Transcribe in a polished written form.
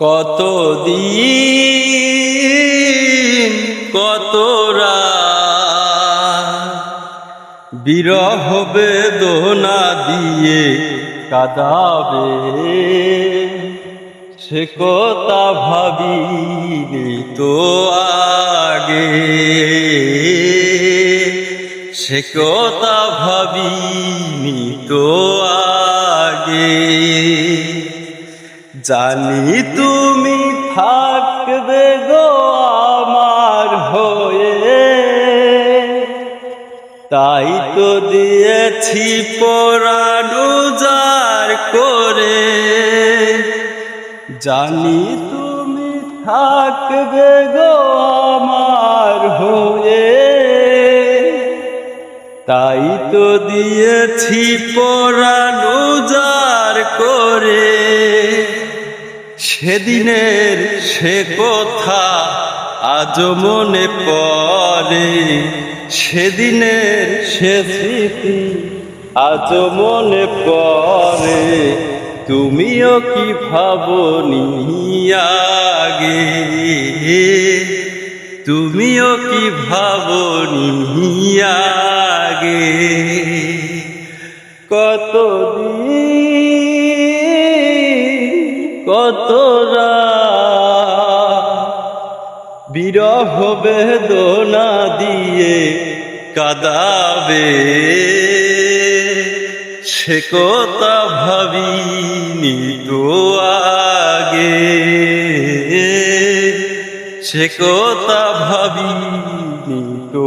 কতদিন কত রাত বিরহ বেদনা দিয়ে কাঁদাবে, সে কথা ভাবিনি তো আগে, সে কথা ভাবিনি তো আগে। জানি তুমি থাকবে গো আমার হয়ে, তাই তো দিয়েছি পরাণ উজাড় করে। জানি তুমি থাকবে গো আমার হয়ে, তাই তো দিয়েছি পরাণ উজাড় করে। সেদিনের সে কথা আজও মনে পড়ে, সেদিনের সে স্মৃতি আজও মনে পড়ে। তুমিও কি ভাবনি আগে, তুমিও কি ভাবনি আগে। কত বিরহ বেদনা দিয়ে কাঁদাবে, সে কথা ভাবিনি তো আগে, সে কথা ভাবিনি তো